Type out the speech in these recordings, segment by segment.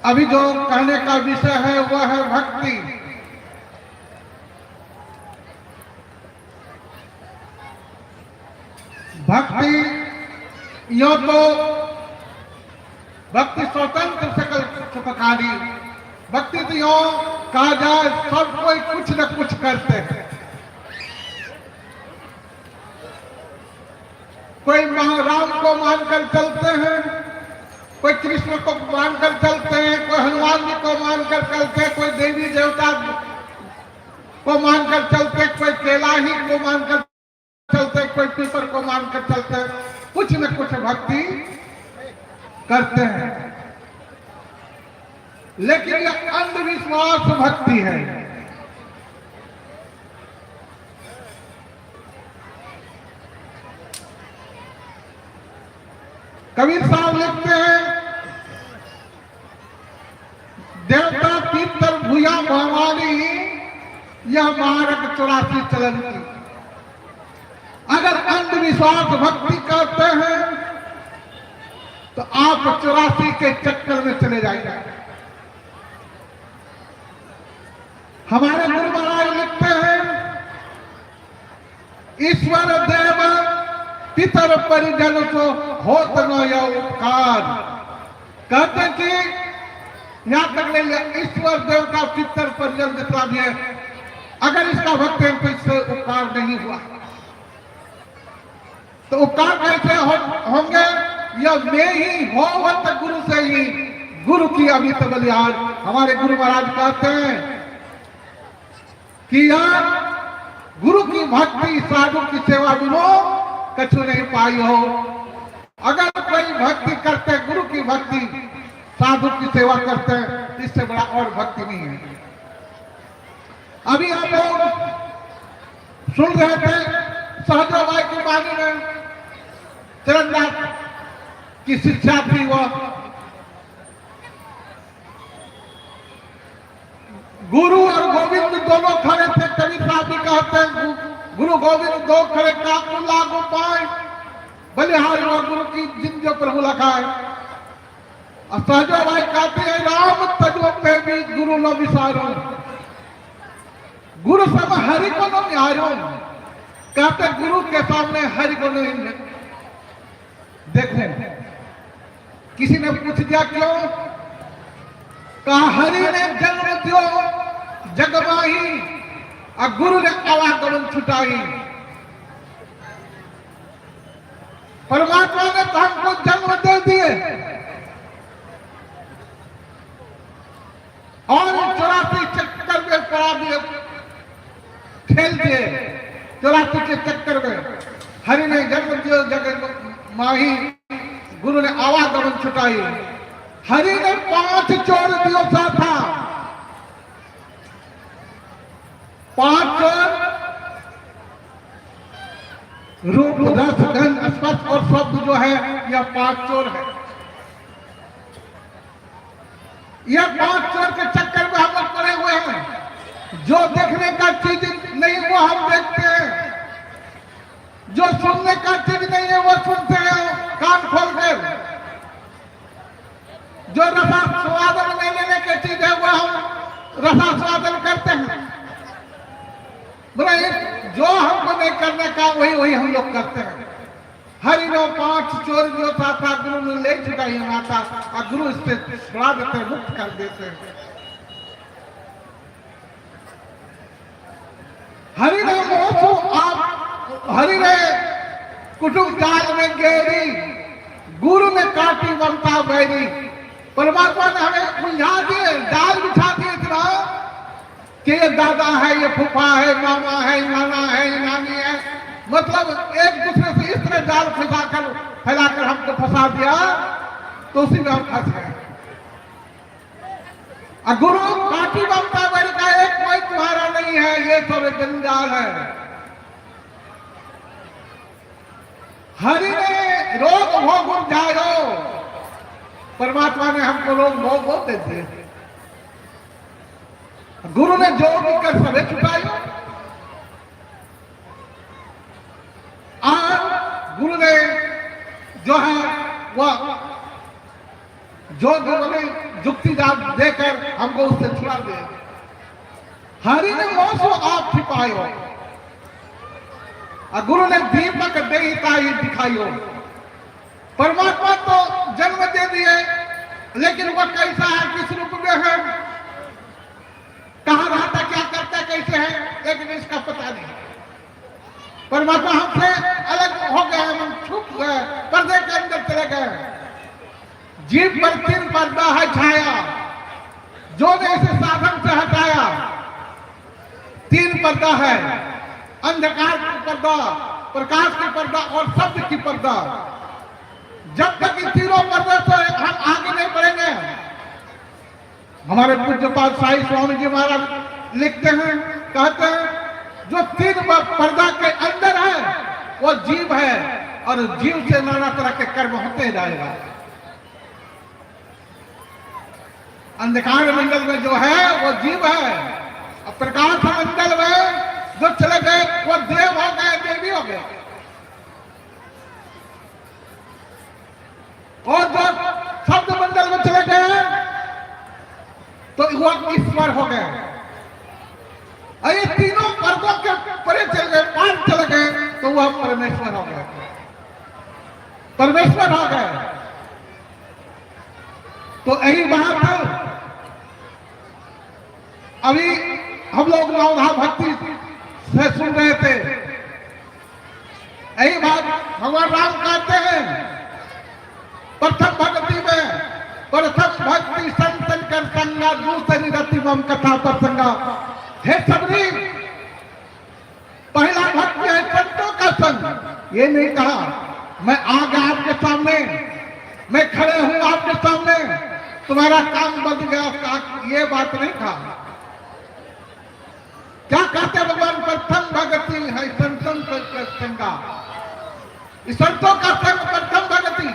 अभी जो कहने का विषय है वह है भक्ति। भक्ति यो तो भक्ति स्वतंत्र सकल सुखकारी। भक्ति तो यो कहा जाए सब कोई कुछ न कुछ करते हैं। कोई राम को मानकर चलते हैं, कोई कृष्ण को मानकर चलते हैं, कोई हनुमान जी को मानकर चलते हैं, कोई देवी देवता को मानकर चलते हैं, कोई केला ही को मानकर चलते, कोई पीपर को मानकर चलते, कुछ न कुछ भक्ति करते हैं। लेकिन यह अंधविश्वास भक्ति है। कबीर साहब लिखते हैं, देवता तीतर भूया भवानी यह मार्ग 84 चलन की। अगर अंधविश्वास भक्ति करते हैं तो आप 84 के चक्कर में चले जाएंगे। हमारे गुरु महाराज लिखते हैं, ईश्वर देव पितर परिजन को होत न यह उपकार। कहते कि यहां तक ले लिया, ईश्वर देवता पितर परिजन जितना भी है, अगर इसका भक्त है तो इससे उपकार नहीं हुआ तो उपकार कैसे होंगे? यह मैं ही होवत गुरु से ही गुरु की अमित बलिहार। हमारे गुरु महाराज कहते हैं कि यार गुरु की भक्ति साधु की सेवा बिनो कछु नहीं पाई हो। अगर कोई भक्ति करते, गुरु की भक्ति साधु की सेवा करते हैं, इससे बड़ा और भक्ति नहीं है। अभी आप लोग सुन रहे थे सहजोबाई की वाणी में चरणदास की शिक्षा थी। वह गुरु और गोविंद दोनों खड़े थे। कबीर साहब भी कहते हैं, गुरु गोविंद दो खड़े काकू लागू पाए, बलिहारी और गुरु की जिंदगी पर मुलाकात। और सहजोबाई कहते हैं, राम तजो पे भी गुरु न विसारो, गुरु सब हरि को न निहारो। कहते गुरु के सामने हरि को नहीं देखो। किसी ने पूछ दिया क्यों? कहा हरि ने जन्म दियो जगमाही और गुरु ने आवागमन छुटाई। परमात्मा ने तो हमको जन्म दे दिए और 84 चक्कर में पड़ा दिए, खेल दिए। 84 के चक्कर में हरि ने जन्म दियो जगत माही, गुरु ने आवागमन छुटाई। हरि ने 5 चोर दियो था। 5 चोर रूप रस गंध स्पर्श और शब्द जो है, यह 5 चोर है। यह 5 चोर के चक्कर में हम लोग पड़े हुए हैं। जो देखने का चीज नहीं वो हम देखते हैं, जो सुनने का चीज नहीं है वो सुनते हैं कान खोलकर, जो रसास्वादन नहीं लेने की चीज है वो हम रसास्वादन करते हैं। बोले जो हमको नहीं करने का वही हम लोग करते हैं। हरि नो 5 चोर जो था गुरु ने ले चुकाई माता, और गुरु इससे छुड़ा देते, मुक्त कर देते हैं। हरि ने आप हरि ने कुटुंब जाल में गेरी, गुरु ने काटी ममता बैरी। परमात्मा ने हमें उलझा दिए, जाल बिछा दिए इतना कि ये दादा है, ये फूफा है, मामा है, नाना है, नानी है। मतलब एक दूसरे से इस तरह जाल फैलाकर हमको फंसा दिया, तो उसी में हम फंस गए। और गुरु काटी ममता बैरी का एक कोई तुम्हारा नहीं है, ये सब जंजाल है। हरि ने रोग भोग जायो, परमात्मा ने हमको रोग भोग दे दिए। गुरु ने जो भी कर सबे छुटायो, और गुरु ने जो है वह जो बोले जुक्ति देकर हमको उससे छुड़ा दे। हरि ने मोसो आप छिपायो और गुरु ने दीपक देता ही दिखाइयो। परमात्मा तो जन्म दे दिए, लेकिन वह कैसा है, किस रूप में है, कहाँ रहता, क्या करता, कैसे है, लेकिन इसका पता नहीं। परमात्मा हमसे अलग हो गए, हम छुप गए, पर्दे के अंदर चले गए। जीव पर 3 पर्दा है छाया, जो ने इसे साधन से हटाया। 3 पर्दा है, अंधकार की पर्दा, प्रकाश की पर्दा और शब्द की पर्दा। जब तक इन तीनों पर्दे से हम आगे नहीं बढ़ेंगे। हमारे पूज्यपाद साईं स्वामी जी महाराज लिखते हैं, कहते हैं, जो 3 पर्दा के अंदर है वो जीव है, और जीव से नाना तरह के कर्म होते जाएगा। अंधकार मंडल में जो है वो जीव है, और प्रकाश मंडल में जो चले गए वो देव हो गए, देवी हो गए, और जो शब्द मंडल में चले गए तो वह ईश्वर हो गए। और ये तीनों पर्दों के परे चले गए, पार चले गए तो वह परमेश्वर हो गए, परमेश्वर हो गए। तो यही बात है। अभी हम लोग नवधा भक्ति से सुन रहे थे, यही बात भगवान राम कहते हैं, प्रथम भक्ति में प्रथम भक्ति संतन कर संगा, दूसरी रति मम कथा प्रसंगा। हे सबरी, पहला भक्ति है संतों का संग। ये नहीं कहा मैं आ गया आपके सामने, मैं खड़े हूं आपके सामने, तुम्हारा काम बन गया, ये बात नहीं कहा। क्या कहते भगवान, प्रथम भक्ति है संतन कर संगा, संतों का संग प्रथम भक्ति,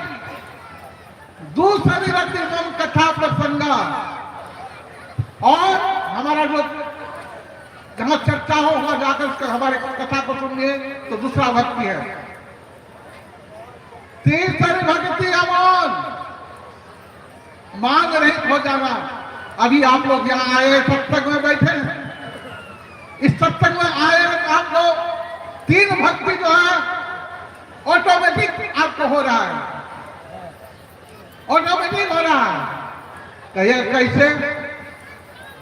दूसरी रति मम कथा प्रसंगा। और हमारा जो जहां चर्चा हो वहां जाकर हमारे कथा को सुनिए तो दूसरा भक्ति है। तीसरी भक्ति अमोन, मांग रहित हो जाना। अभी आप लोग यहाँ आए, सत्संग में बैठे हैं, इस सत्संग में आए आपको 3 भक्ति जो है ऑटोमेटिक आपको हो रहा है, ऑटोमेटिक हो रहा है। कहिए कैसे?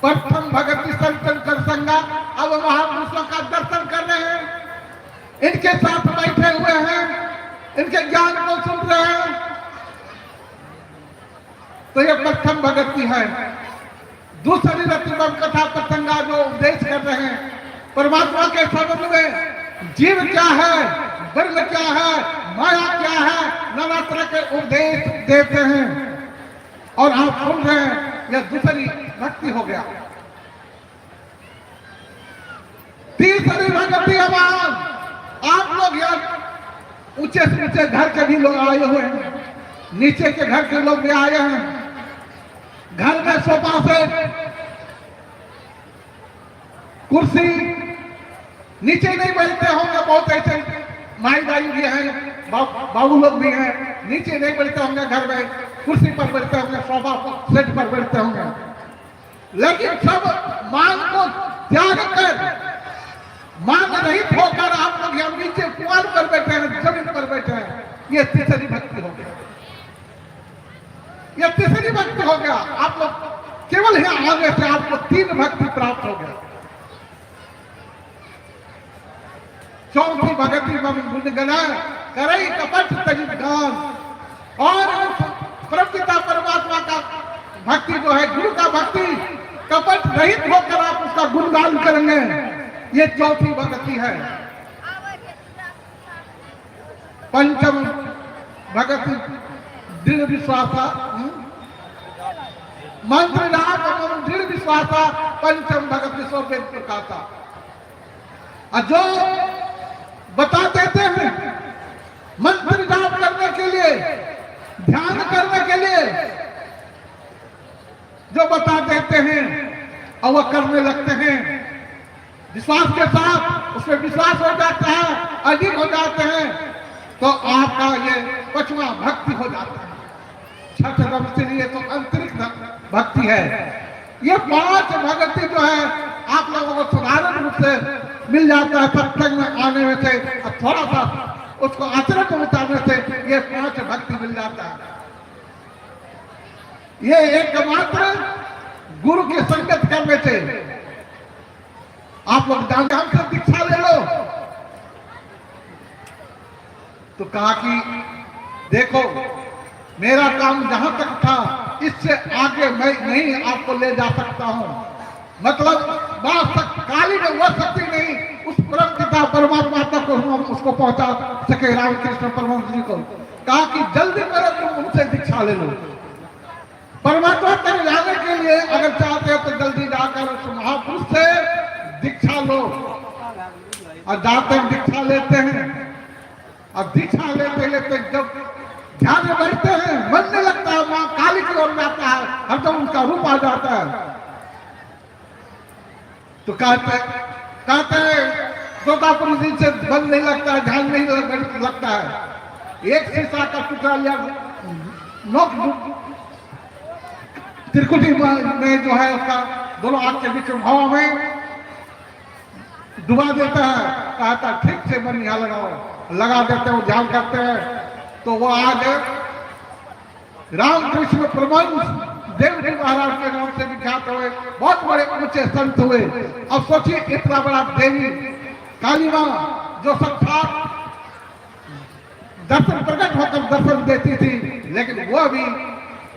प्रथम भक्ति संतन कर संगा। अब महापुरुषों का दर्शन कर रहे हैं, इनके साथ बैठे हुए हैं, इनके ज्ञान को सुन रहे हैं, तो ये प्रथम भक्ति है। दूसरी रति मम कथा प्रसंगा, जो उपदेश कर रहे हैं परमात्मा के संबंध में, जीव क्या है, ब्रह्म क्या है, माया क्या है, नाना तरह के उपदेश देते हैं और आप सुन रहे हैं। यह दूसरी भक्ति हो गया। तीसरी भक्ति हमारा, आप लोग यार ऊंचे से ऊंचे घर के भी लोग आए हुए हैं, नीचे के घर के लोग भी आए हैं। घर में सोफा सेट, कुर्सी, नीचे नहीं बैठते होंगे, बहुत ऐसे माई दाई भी हैं, बाबू लोग भी हैं, नीचे नहीं बैठते होंगे, घर में कुर्सी पर बैठते होंगे, सोफा सेट पर बैठते होंगे। लेकिन सब मांग को त्याग कर, मांग रहित होकर आप लोग यहाँ नीचे पुआल पर बैठे हैं, जमीन पर बैठे हैं। ये तीसरी भक्ति हो गया, यह तीसरी भक्ति हो गया। आप लोग केवल यहाँ आने से आपको 3 भक्ति प्राप्त हो गया। चौथी भक्ति मम गुणगना करई कपट तजित गान। और परमपिता परमात्मा का भक्ति जो है, गुरु का भक्ति, कपट रहित होकर आप उसका गुणगान करेंगे। ये चौथी भक्ति है। पंचम भक्ति दृढ़ विश्वासा, मंत्र जाप दृढ़ विश्वासा, पंचम भक्ति सो वेद प्रकाशा। जो बता देते हैं मंत्र जाप करने के लिए, ध्यान करने के लिए, जो बता देते हैं और वह करने लगते हैं विश्वास के साथ, उसमें विश्वास हो जाता है, अधिक हो जाते हैं, तो आपका ये 5वां भक्ति हो जाता है। छठम सीढ़ी है, तो अंतरिक्ष भक्ति है। ये 5 भक्ति जो है आप लोगों को साधारण रूप से मिल जाता है सत्संग में आने में से, और थोड़ा सा उसको आचरण में उतारने से ये 5 भक्ति मिल जाता है। ये एकमात्र गुरु की संगत करने से आप लोग जानते, हमसे दीक्षा ले लो। तो कहा कि देखो मेरा काम जहां तक था इससे आगे मैं नहीं आपको ले जा सकता हूं। मतलब काली में वह शक्ति नहीं उस परम पिता परमात्मा तक हम उसको पहुंचा सके रामकृष्ण परमहंस जी को। कहा कि जल्दी करो तुम उनसे दीक्षा ले लो। परमात्मा तक जाने के लिए अगर चाहते हो तो जल्दी जाकर उस महापुरुष से दीक्षा लो। और जाते हैं दीक्षा लेते हैं, और दीक्षा लेते लेते जब ध्यान में बैठते हैं मन में लगता है मां काली की ओर जाता है, हरदम उनका रूप आ जाता है। तो कहते तोतापुरी जी से मन नहीं लगता है, ध्यान नहीं लगता है। एक शीशा का टुकड़ा लिया नोक त्रिकुटी में जो है उसका दोनों आंख के बीच में हवा में डुबा देता है। कहता ठीक से मन यहाँ लगाओ, लगा देते हैं, ध्यान करते हैं। तो वो आज रामकृष्ण परमहंस देव जी महाराज के नाम से विख्यात हुए, बहुत बड़े ऊंचे संत हुए। अब सोचिए इतना बड़ा देवी काली मां जो साक्षात दर्शन प्रकट होकर दर्शन देती थी, लेकिन वो भी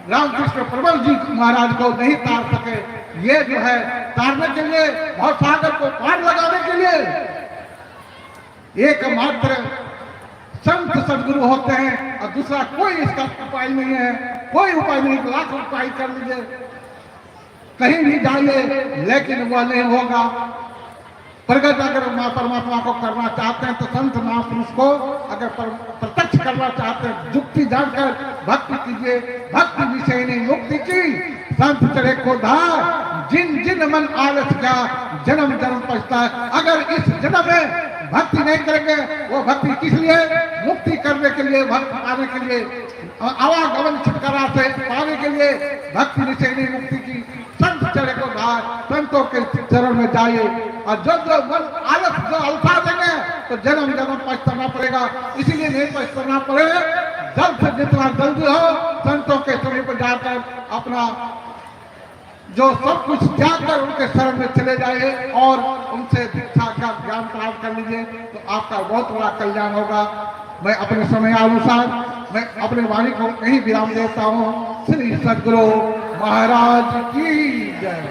रामकृष्ण परमहंस जी महाराज को नहीं तार सके। ये जो है तारने के लिए, भवसागर को पार लगाने के लिए एकमात्र संत सदगुरु होते हैं, और दूसरा कोई इसका उपाय नहीं है। कोई उपाय नहीं, लाख उपाय कर लीजिए, कहीं भी जाइए, लेकिन वह नहीं होगा। प्रगट अगर मां परमात्मा को करना चाहते हैं तो संत महापुरुष को अगर प्रत्यक्ष करना चाहते हैं, युक्ति जानकर भक्ति कीजिए। भक्ति विषय नहीं मुक्ति की संत चढ़े को धार, जिन जिन मन आलस का जन्म जन्म पछता है। अगर इस जन्म में भक्ति नहीं करेंगे, वो भक्ति किस लिए? मुक्ति करने के लिए, भक्ति पाने के लिए, आवागमन छुटकारा से पाने के लिए। भक्ति निश्चय नहीं मुक्ति की संत चढ़े को धार, संतों के चरण में जाइए। और जो मन आलस जो अल्फा देंगे तो जन्म जन्म पछताना पड़ेगा। इसीलिए नहीं पछताना पड़े, जल्द से जितना जल्दी हो संतों के शरीर पर जाकर अपना जो सब कुछ त्याग कर उनके शरण में चले जाइए और उनसे दीक्षा का ज्ञान प्राप्त कर लीजिए, तो आपका बहुत बड़ा कल्याण होगा। मैं अपने समय अनुसार मैं अपने वाणी को यही विराम देता हूँ। श्री सद्गुरु महाराज की जय।